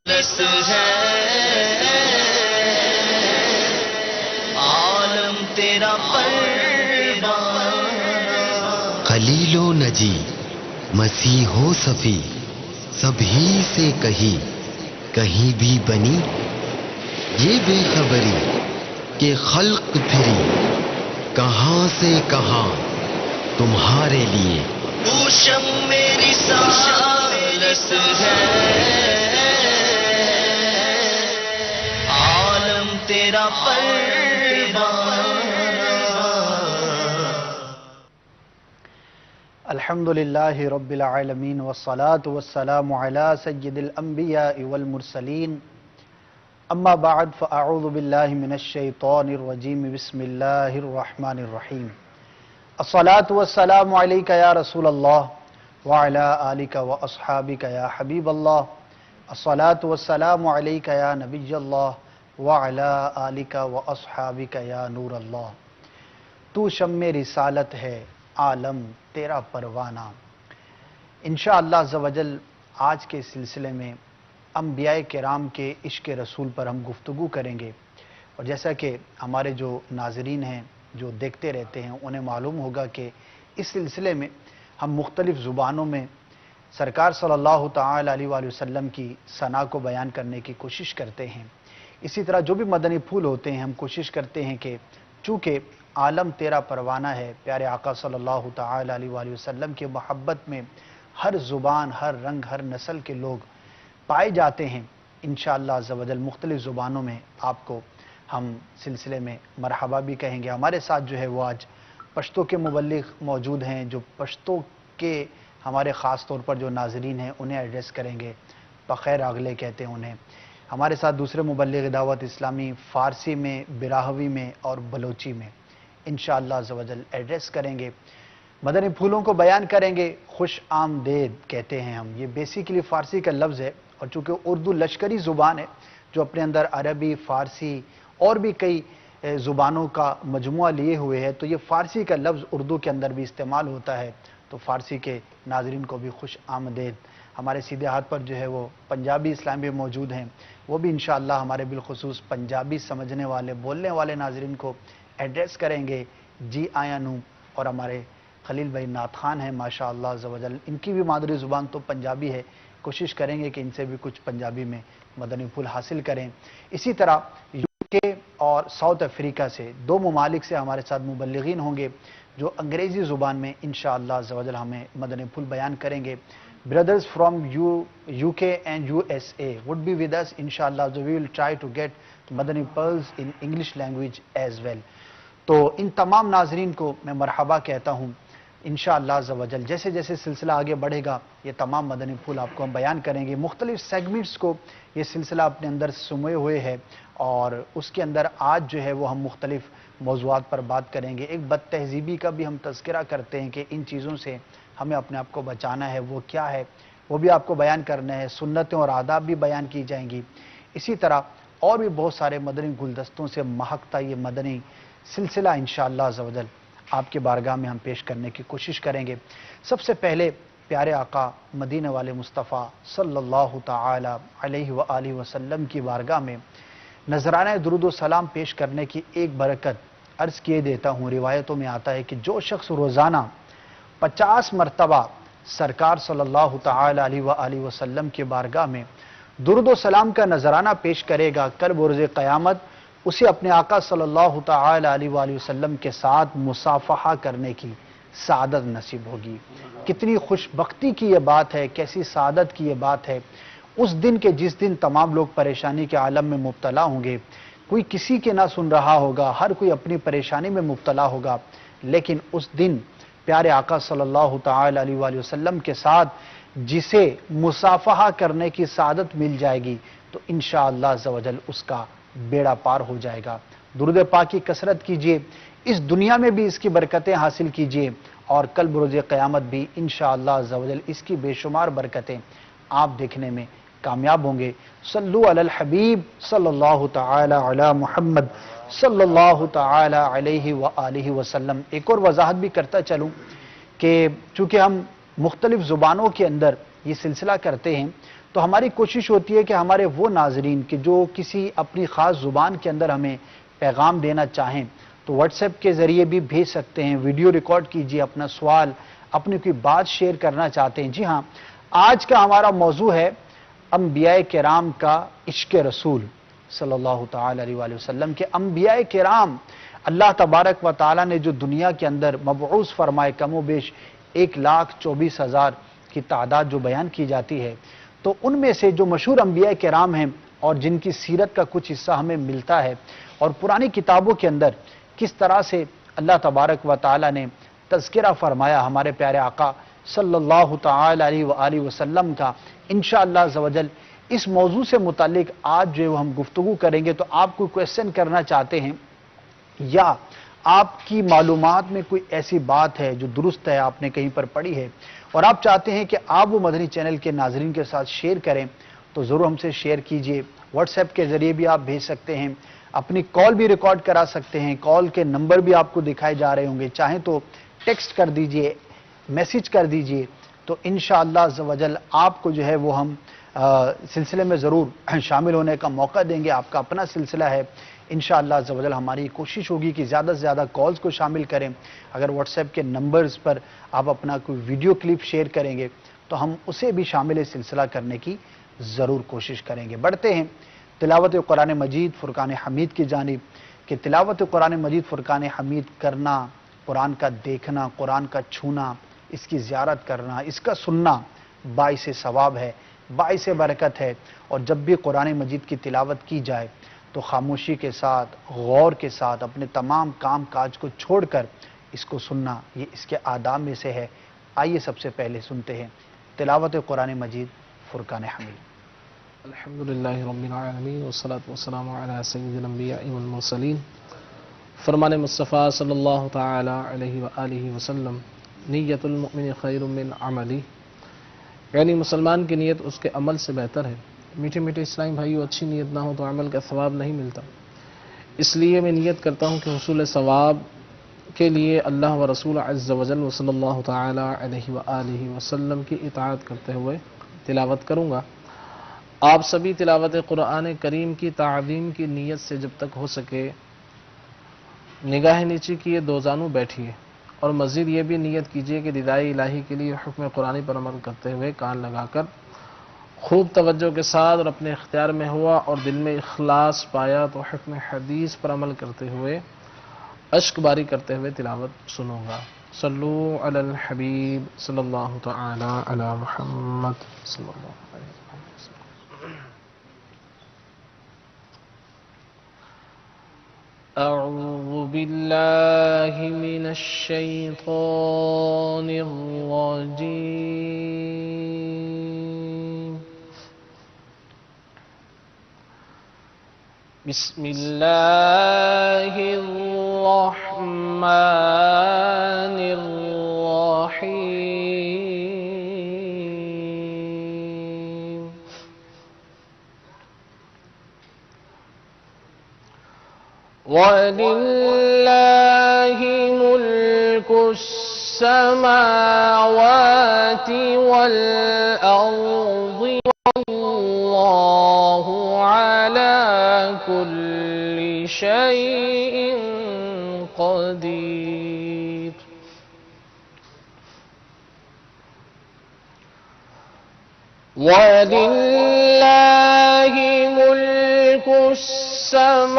رس ہے عالم تیرا پروانہ، خلیل و نجی مسیح و صفی سبھی سے کہیں کہیں بھی بنی یہ بے خبری کہ خلق پھری کہاں سے کہاں تمہارے لیے تو شم میری سالس ہے عالم تیرا پروانہ۔ الحمدللہ رب العالمین والصلاة والسلام علی سید الانبیاء والمرسلین، اما بعد فاعوذ باللہ من الشیطان الرجیم، بسم اللہ الرحمن الرحیم۔ الصلاة والسلام علیکہ یا رسول اللہ وعلی آلکہ واصحابکہ یا حبیب اللہ، الصلاة والسلام علیکہ یا نبی اللہ وعلی آلکہ واصحابکہ یا نور اللہ۔ تو شمع رسالت ہے عالم تیرا پروانہ۔ انشاءاللہ عز و جل آج کے سلسلے میں انبیاء کرام کے عشق رسول پر ہم گفتگو کریں گے، اور جیسا کہ ہمارے جو ناظرین ہیں جو دیکھتے رہتے ہیں انہیں معلوم ہوگا کہ اس سلسلے میں ہم مختلف زبانوں میں سرکار صلی اللہ تعالی علیہ وآلہ وسلم کی ثنا کو بیان کرنے کی کوشش کرتے ہیں۔ اسی طرح جو بھی مدنی پھول ہوتے ہیں ہم کوشش کرتے ہیں کہ چونکہ عالم تیرا پروانہ ہے، پیارے آقا صلی اللہ تعالی علیہ وآلہ وسلم کی محبت میں ہر زبان، ہر رنگ، ہر نسل کے لوگ پائے جاتے ہیں۔ انشاءاللہ عز و جل مختلف زبانوں میں آپ کو ہم سلسلے میں مرحبا بھی کہیں گے۔ ہمارے ساتھ جو ہے وہ آج پشتو کے مبلغ موجود ہیں، جو پشتو کے ہمارے خاص طور پر جو ناظرین ہیں انہیں ایڈریس کریں گے، بخیر اگلے کہتے ہیں انہیں۔ ہمارے ساتھ دوسرے مبلغ دعوت اسلامی فارسی میں، براہوی میں اور بلوچی میں انشاءاللہ عز و جل ایڈریس کریں گے، مدنی پھولوں کو بیان کریں گے۔ خوش آمدید کہتے ہیں ہم، یہ بیسیکلی فارسی کا لفظ ہے، اور چونکہ اردو لشکری زبان ہے جو اپنے اندر عربی، فارسی اور بھی کئی زبانوں کا مجموعہ لیے ہوئے ہے، تو یہ فارسی کا لفظ اردو کے اندر بھی استعمال ہوتا ہے، تو فارسی کے ناظرین کو بھی خوش آمدید۔ ہمارے سیدھے ہاتھ پر جو ہے وہ پنجابی اسلام بھی موجود ہیں، وہ بھی انشاءاللہ ہمارے بالخصوص پنجابی سمجھنے والے، بولنے والے ناظرین کو ایڈریس کریں گے، جی آیا نو۔ اور ہمارے خلیل بھائی نعت خوان ہیں ماشاءاللہ عز و جل، ان کی بھی مادری زبان تو پنجابی ہے، کوشش کریں گے کہ ان سے بھی کچھ پنجابی میں مدنی پھول حاصل کریں۔ اسی طرح UK اور ساؤتھ افریقہ سے دو ممالک سے ہمارے ساتھ مبلغین ہوں گے جو انگریزی زبان میں انشاءاللہ عز و جل ہمیں مدنی پھول بیان کریں گے۔ Brothers from UK and USA would be with us inshallah, so we will try to get Madani pearls in English language as well. تو ان تمام ناظرین کو میں مرحبا کہتا ہوں انشاءاللہ عز و جل۔ جیسے جیسے سلسلہ آگے بڑھے گا یہ تمام مدنی پھول آپ کو ہم بیان کریں گے، مختلف سیگمنٹس کو یہ سلسلہ اپنے اندر سموئے ہوئے ہے، اور اس کے اندر آج جو ہے وہ ہم مختلف موضوعات پر بات کریں گے۔ ایک بد تہذیبی کا بھی ہم تذکرہ کرتے ہیں کہ ان چیزوں سے ہمیں اپنے آپ کو بچانا ہے، وہ کیا ہے وہ بھی آپ کو بیان کرنا ہے، سنتیں اور آداب بھی بیان کی جائیں گی۔ اسی طرح اور بھی بہت سارے مدنی گلدستوں سے مہکتا یہ مدنی سلسلہ انشاءاللہ عز و جل آپ کے بارگاہ میں ہم پیش کرنے کی کوشش کریں گے۔ سب سے پہلے پیارے آقا مدینہ والے مصطفیٰ صلی اللہ تعالی علیہ وآلہ وسلم کی بارگاہ میں نذرانہ درود و سلام پیش کرنے کی ایک برکت عرض کیے دیتا ہوں۔ روایتوں میں آتا ہے کہ جو شخص روزانہ 50 مرتبہ سرکار صلی اللہ تعالی علیہ وآلہ وسلم کی بارگاہ میں درود و سلام کا نذرانہ پیش کرے گا، کل بروز قیامت اسے اپنے آقا صلی اللہ تعالی علیہ وآلہ وسلم کے ساتھ مصافحہ کرنے کی سعادت نصیب ہوگی۔ کتنی خوش بختی کی یہ بات ہے، کیسی سعادت کی یہ بات ہے اس دن کے جس دن تمام لوگ پریشانی کے عالم میں مبتلا ہوں گے، کوئی کسی کے نہ سن رہا ہوگا، ہر کوئی اپنی پریشانی میں مبتلا ہوگا، لیکن اس دن پیارے آقا صلی اللہ تعالی علیہ وآلہ وسلم کے ساتھ جسے مصافحہ کرنے کی سعادت مل جائے گی تو انشاءاللہ عز و جل اس کا بیڑا پار ہو جائے گا۔ درود پاک کی کثرت کیجئے، اس دنیا میں بھی اس کی برکتیں حاصل کیجئے، اور کل بروز قیامت بھی انشاءاللہ عز و جل اس کی بے شمار برکتیں آپ دیکھنے میں کامیاب ہوں گے۔ صلو علی الحبیب صلی اللہ تعالی علی محمد صلی اللہ تعالی علیہ وآلہ وسلم۔ ایک اور وضاحت بھی کرتا چلوں کہ چونکہ ہم مختلف زبانوں کے اندر یہ سلسلہ کرتے ہیں تو ہماری کوشش ہوتی ہے کہ ہمارے وہ ناظرین کہ جو کسی اپنی خاص زبان کے اندر ہمیں پیغام دینا چاہیں تو واٹس ایپ کے ذریعے بھی بھیج سکتے ہیں، ویڈیو ریکارڈ کیجئے اپنا سوال، اپنی کوئی بات شیئر کرنا چاہتے ہیں۔ جی ہاں، آج کا ہمارا موضوع ہے انبیاء کرام کا عشق رسول صلی اللہ تعالی علیہ وآلہ وسلم کہ انبیاء کرام اللہ تبارک و تعالی نے جو دنیا کے اندر مبعوث فرمائے، کم و بیش 1,24,000 کی تعداد جو بیان کی جاتی ہے، تو ان میں سے جو مشہور انبیاء کرام ہیں اور جن کی سیرت کا کچھ حصہ ہمیں ملتا ہے اور پرانی کتابوں کے اندر کس طرح سے اللہ تبارک و تعالی نے تذکرہ فرمایا ہمارے پیارے آقا صلی اللہ تعالی علیہ وآلہ وسلم کا، انشاءاللہ عزوجل اس موضوع سے متعلق آج جو ہم گفتگو کریں گے۔ تو آپ کوئی کویسچن کرنا چاہتے ہیں یا آپ کی معلومات میں کوئی ایسی بات ہے جو درست ہے، آپ نے کہیں پر پڑھی ہے اور آپ چاہتے ہیں کہ آپ وہ مدنی چینل کے ناظرین کے ساتھ شیئر کریں تو ضرور ہم سے شیئر کیجئے۔ واٹس ایپ کے ذریعے بھی آپ بھیج سکتے ہیں، اپنی کال بھی ریکارڈ کرا سکتے ہیں، کال کے نمبر بھی آپ کو دکھائے جا رہے ہوں گے، چاہیں تو ٹیکسٹ کر دیجئے، میسیج کر دیجئے، تو انشاءاللہ عزوجل آپ کو جو ہے وہ ہم سلسلے میں ضرور شامل ہونے کا موقع دیں گے۔ آپ کا اپنا سلسلہ ہے، انشاءاللہ عزوجل ہماری کوشش ہوگی کہ زیادہ سے زیادہ کالز کو شامل کریں۔ اگر واٹس ایپ کے نمبرز پر آپ اپنا کوئی ویڈیو کلپ شیئر کریں گے تو ہم اسے بھی شامل سلسلہ کرنے کی ضرور کوشش کریں گے۔ بڑھتے ہیں تلاوت قرآن مجید فرقان حمید کی جانب کہ تلاوت قرآن مجید فرقان حمید کرنا، قرآن کا دیکھنا، قرآن کا چھونا، اس کی زیارت کرنا، اس کا سننا باعث ثواب ہے، باعث برکت ہے، اور جب بھی قرآن مجید کی تلاوت کی جائے تو خاموشی کے ساتھ، غور کے ساتھ اپنے تمام کام کاج کو چھوڑ کر اس کو سننا، یہ اس کے آداب میں سے ہے۔ آئیے سب سے پہلے سنتے ہیں تلاوت قرآن مجید فرقان حمید۔ الحمدللہ رب العالمین والصلاة والسلام علی سید الانبیاء والمرسلین۔ فرمان مصطفیٰ صلی اللہ تعالی علیہ وآلہ وسلم، نیت المؤمن خیر من عملی، یعنی مسلمان کی نیت اس کے عمل سے بہتر ہے۔ میٹھے میٹھے اسلامی بھائیو، اچھی نیت نہ ہو تو عمل کا ثواب نہیں ملتا، اس لیے میں نیت کرتا ہوں کہ حصول ثواب کے لیے اللہ و رسول عز و جل صلی اللہ تعالی علیہ وآلہ وسلم کی اطاعت کرتے ہوئے تلاوت کروں گا۔ آپ سبھی تلاوت قرآن کریم کی تعظیم کی نیت سے جب تک ہو سکے نگاہ نیچی کیے دو زانو بیٹھیے، اور مزید یہ بھی نیت کیجیے کہ ردائے الہی کے لیے حکم قرآنی پر عمل کرتے ہوئے کان لگا کر خوب توجہ کے ساتھ اور اپنے اختیار میں ہوا اور دل میں اخلاص پایا تو حکم حدیث پر عمل کرتے ہوئے اشک باری کرتے ہوئے تلاوت سنوں گا۔ صلو علی الحبیب صلی اللہ تعالی علی محمد صلی اللہ علیہ وسلم۔ اعوذ باللہ من الشیطان الرجیم، بسم اللہ الرحمن الرحیم۔ وَلِلَّهِ مُلْكُ السَّمَاوَاتِ وَالْأَرْضِ وَاللَّهُ عَلَى كُلِّ شَيْءٍ قَدِيرٌ۔ وَلِلَّهِ مُلْكُ السَّمَاوَاتِ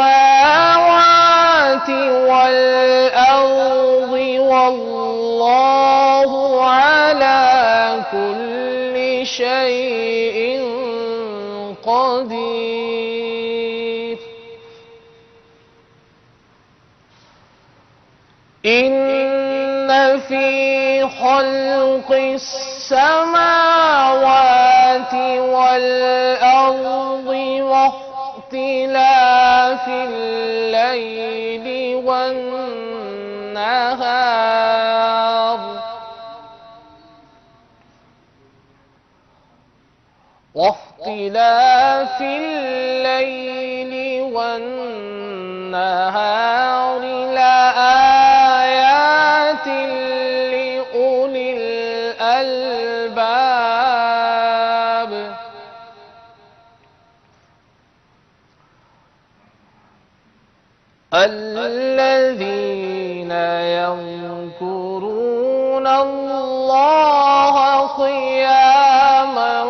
وَالْأَرْضِ وَاللَّهُ عَلَى كُلِّ شَيْءٍ قَدِيرٌ۔ إِنَّ فِي خَلْقِ السَّمَاوَاتِ وَالْأَرْضِ واختلاف الليل والنهار لآيات لأولي الألباب۔ الذين يذكرون الله قياما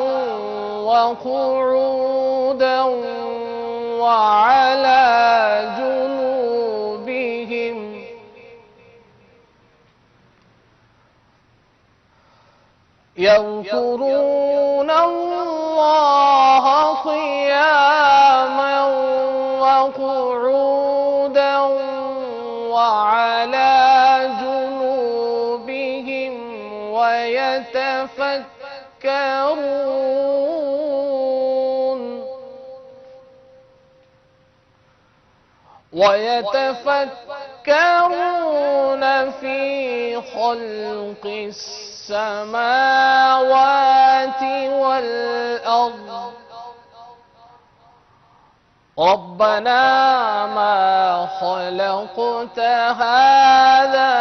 وقعودا وعلى جنوبهم يذكرون الله قياما وقعودا وعلى جنوبهم ويتفكرون في خلق السماوات والأرض ربنا ما خلقت هذا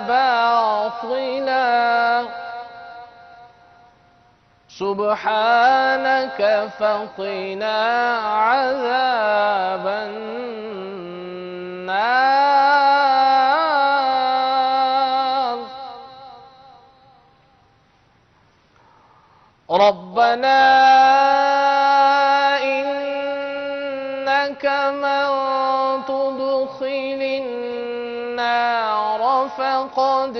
باطلا سبحانك فقنا عذاب النار ربنا إنك من تدخل النار فقد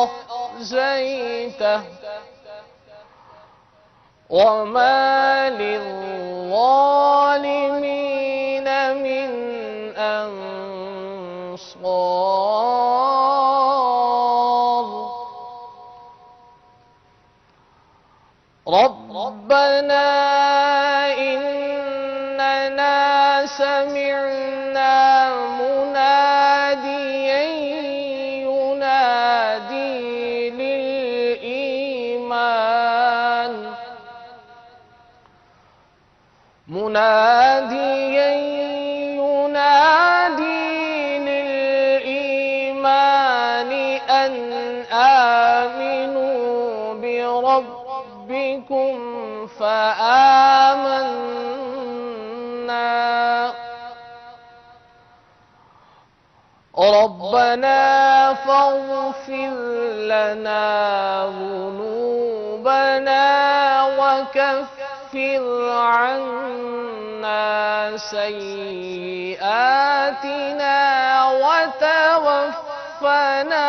أخزيته وما للظالمين من أنصار ربنا إننا سمعنا مناديا ينادي للإيمان مناديا ينادي للإيمان أن آمنوا بربكم فآمنا ربنا فاغفر لنا ذنوبنا وكفر عنا سيئاتنا وتوفنا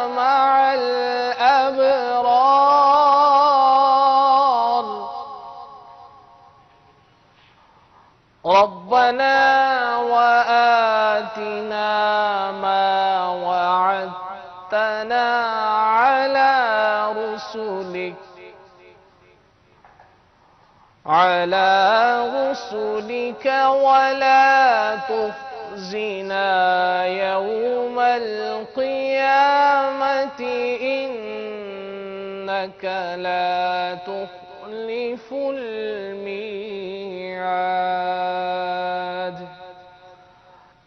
مع الأبرار ربنا وآتنا ما وعدتنا على رسلك ولا تخزنا يوم القيامة إنك لا تخلف الميعاد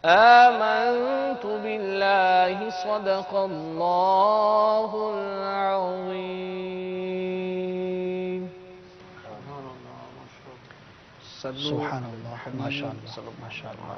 آمنت بالله صدق الله العظيم سبحان الله ما شاء الله ما شاء الله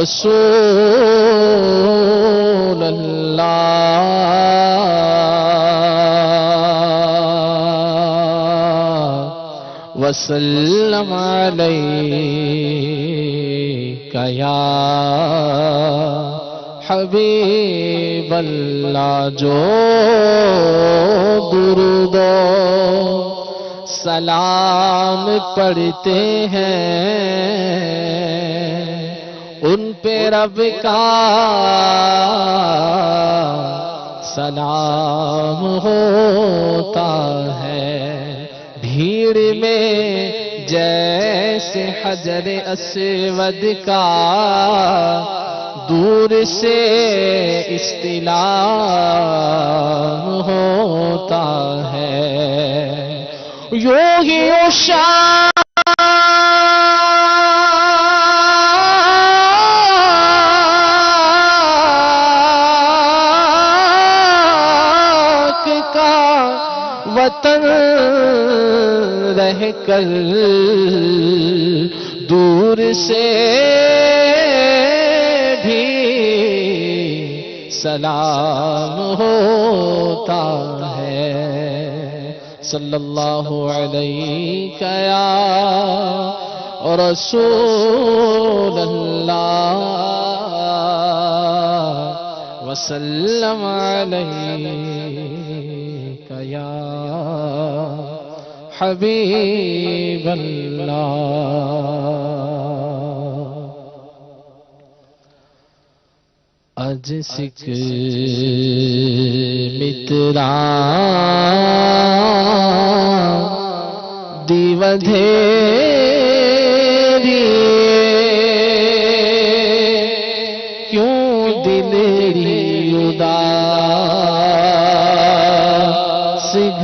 رسول اللہ وسلم علیک یا حبیب اللہ. جو درود و سلام پڑھتے ہیں ان پہ رب کا سلام ہوتا ہے. بھیڑ میں جیسے حجر اسود کا دور سے استلام ہوتا ہے. یوں ہی عشاق کا وطن رہ کر دور سے بھی سلام ہوتا ہے. صلی اللہ علیہ یا رسول اللہ وسلم علیک یا حبیب اللہ. اج سکھ مترا دیودھیری کیوں دلری اداس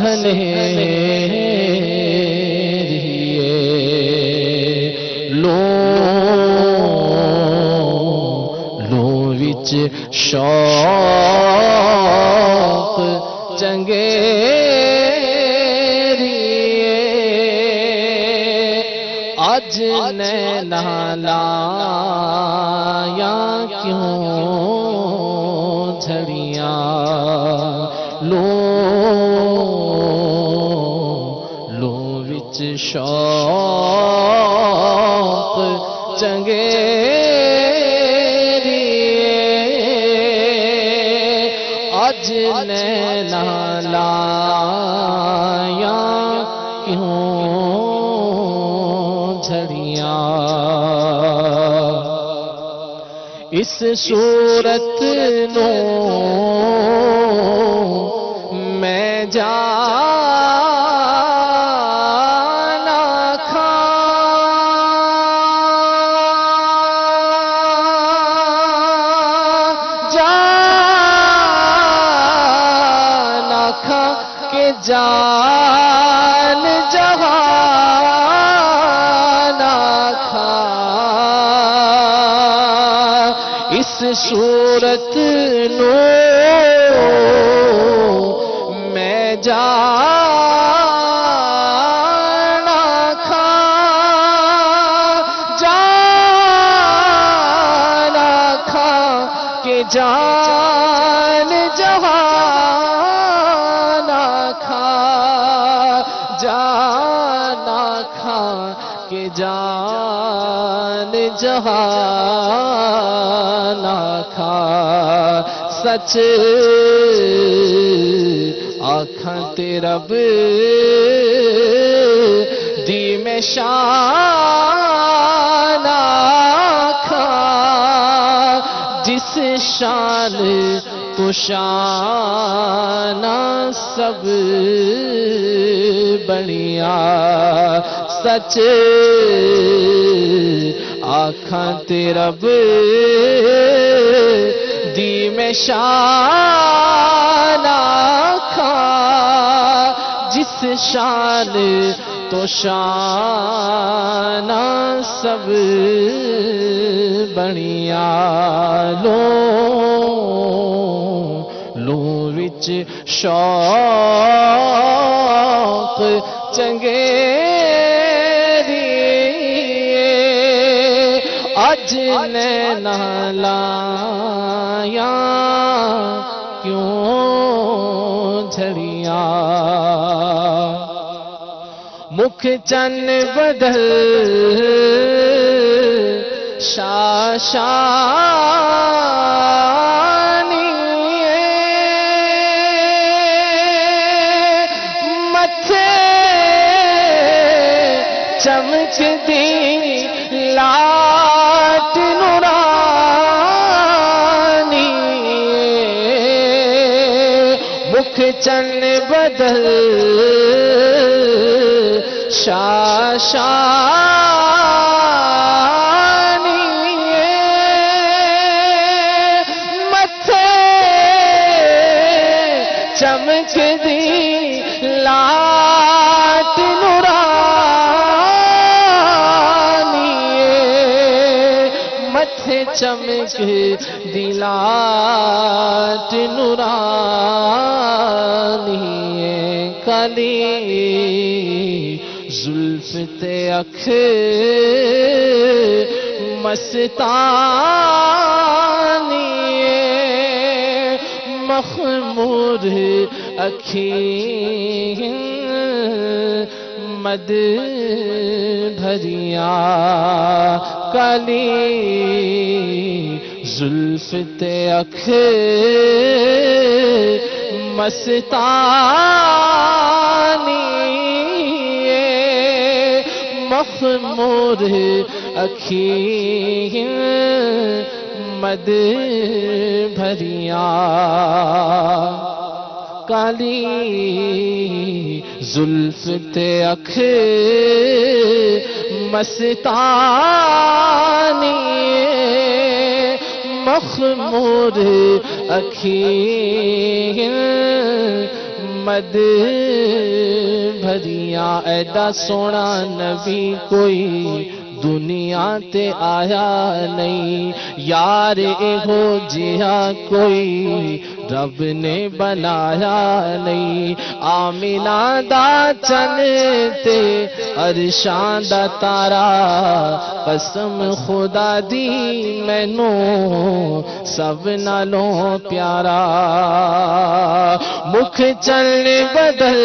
گھنیریے لو وچ شوق چنگیریے اج نینا لایا کیوں جھڑیاں لو وچ شوق چنگیریے اج نینا لایا کیوں جھڑیاں اس صورت نو میں جانا کھا جانا کھا کہ جان جہانا کھا اس صورت نو میں جانا کھا جانا کھا کہ جان جہانا کھا جانا کھا کہ جان جہانا کھا. سچ آکھاں تے رب دی میں شان آکھاں جس شان تو شان سب بنیا. سچ آکھاں تے رب دی میں شان آکھاں جس شان تو شان سب بنیا. لو وچ شوق چنگیریے اج اج نینا لایا کیوں جھڑیاں مکھ چن بدل شاشانی متھے چمک دی لاٹ نورانی مکھ چن بدل شاشانی متھے چمک دی لاٹ نورانی متھے چمک دی لاٹ نورانی کالی زلف تے اکھ مستانی مخمور اکھیں مد بھریاں کالی زلف تے اکھ مستانی مخمور اکھیں مد بھریاں کالی زلف تے اکھ مستانی مخمور اکھیں مد بھریاں ایڈا سونا نبی کوئی دنیا تے آیا نہیں یار ایہو جہا کوئی رب نے بنایا نہیں آمینہ دا چن تے عرشاں دا تارا قسم خدا دی مینوں سب نالوں پیارا مکھ چل بدل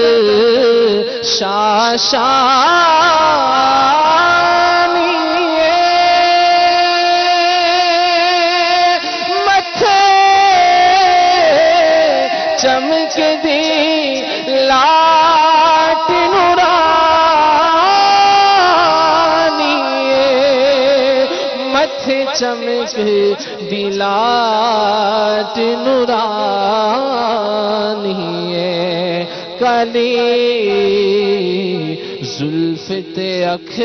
شاشانی چمک دی لاٹ نورانی متھے چمک دی لاٹ نورانی کالی زلف تے اکھ